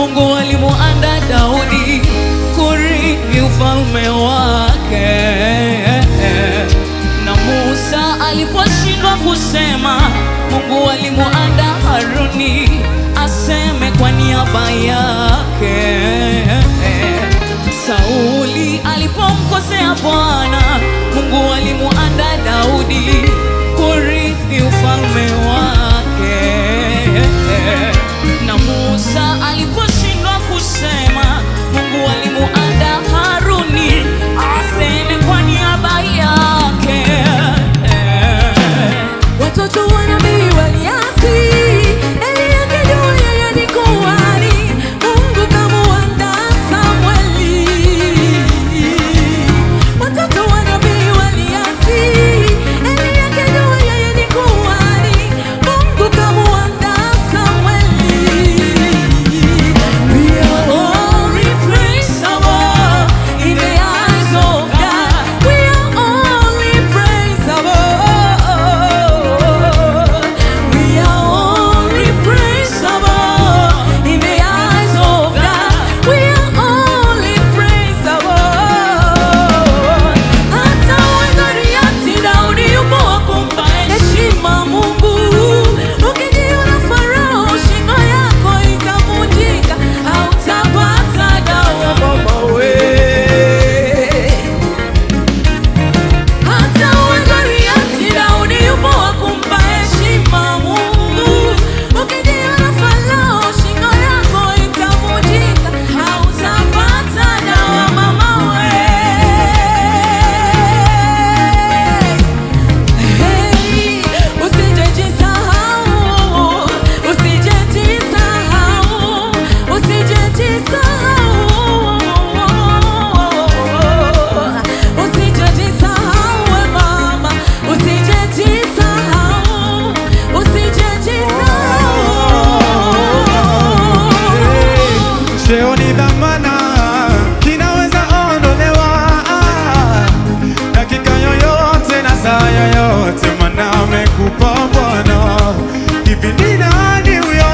Mungu alimuandaa Daudi kurithi ufalme wake. Na Musa aliposhindwa kusema, Mungu alimuandaa Haruni aseme kwa niaba yake. Sauli alipomkosea Bwana, Mungu alimuandaa Daudi kurithi ufalme wake. Na Musa aliposhindwa kusema, Mungu alimuandaa Haruni aseme kwa niaba yake. Watoto wa nabii waliasi, Eli akijua yeye ni kuhani, Mungu kamuandaa Samweli. Watoto wa nabii waliasi, Eli akijua yeye ni kuhani, Mungu kamuandaa Samweli. We are all replaceable in the eyes of God. We are all replaceable. We are all replaceable in the eyes of God. We are all replaceable. Hata Goliathi, Daudi yupo wa kumpa heshima Mungu. Ukijiona Farao, shingo yako itavunjika, hautapata dawa mama we. Hata Goliathi, Daudi yupo wa kumpa heshima Mungu. Ukijiona Farao, shingo yako itavunjika, hautapata dawa mama we. Hey, usijejisahau, usijejisahau, usijejisahau, usijejisahau we mama, usijejisahau, usijejisahau. Cheo ni dhamana, kinaweza ondolewa dakika yoyote na saa yoyote, maana amekupa Bwana. Hivi ni nani huyo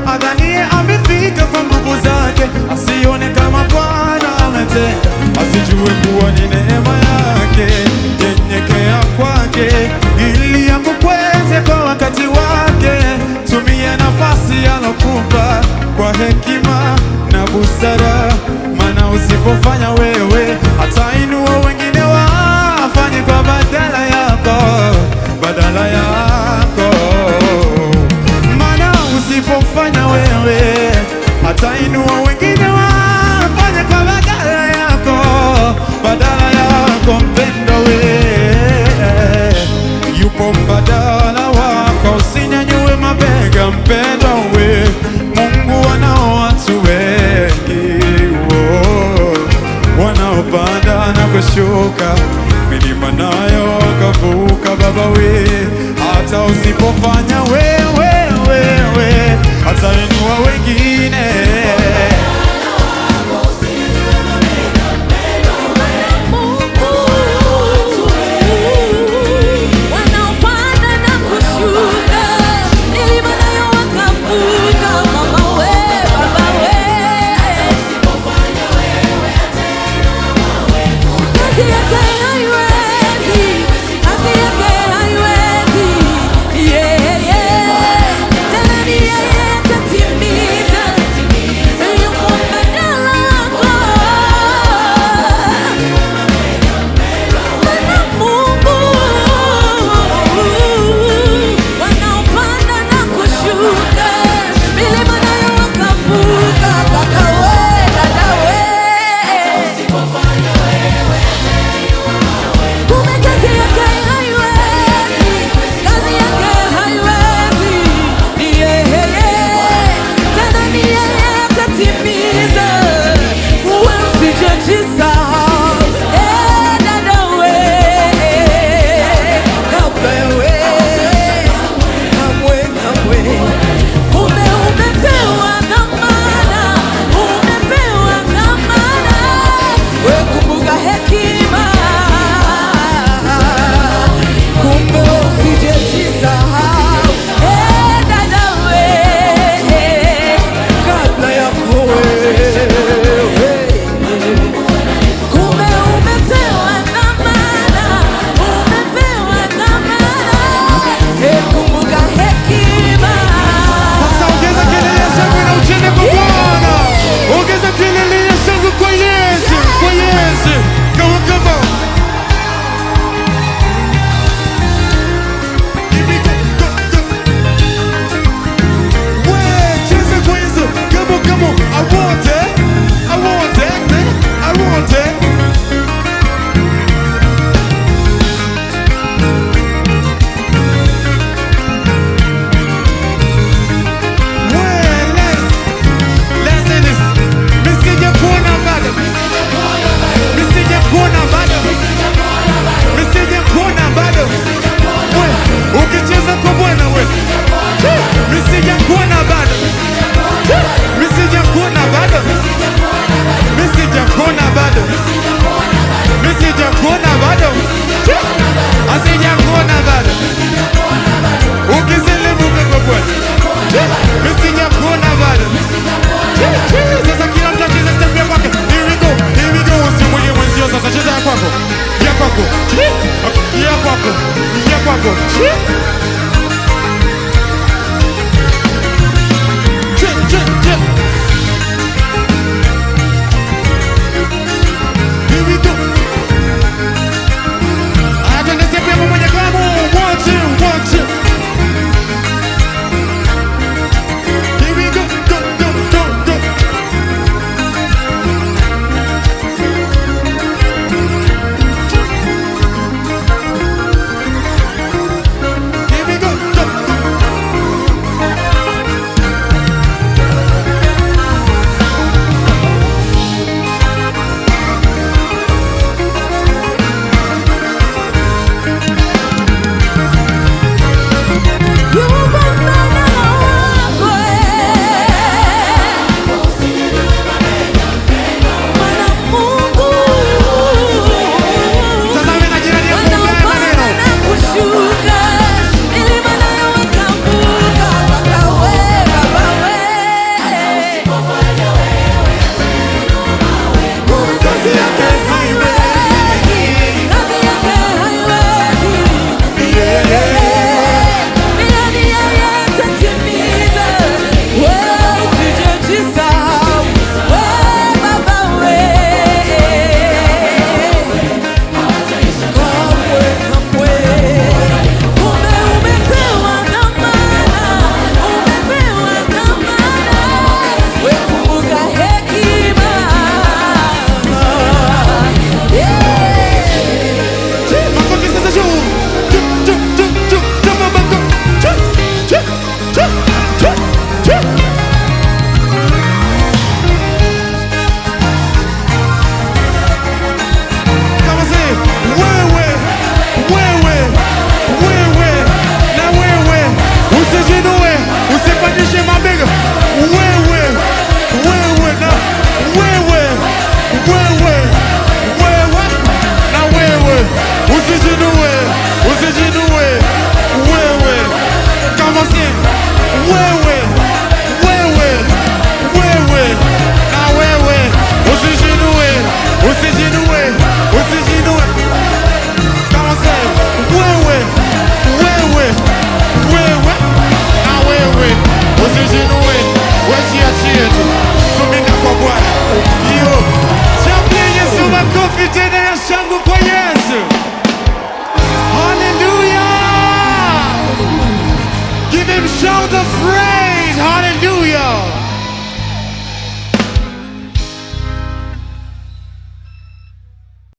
adhanie amefika kwa nguvu zake, asione kama Bwana ametenda, asijue kuwa ni neema yake? Nyenyekea kwake ili akukweze kwa wakati wake. Tumia nafasi alokupa kwa hekima na busara, maana usipofanya wewe, atainua wengine wafanye kwa badala yako, badala yako. Maana usipofanya wewe, atainua wengine wafanye kwa badala yako, badala yako. Mpendo we, yupo mbadala wako, usinyanyue mabega mpendo we. Mungu anao watu wengi wanaopanda na kushuka, milima nayo kavuka baba we. Hata usipofanya we,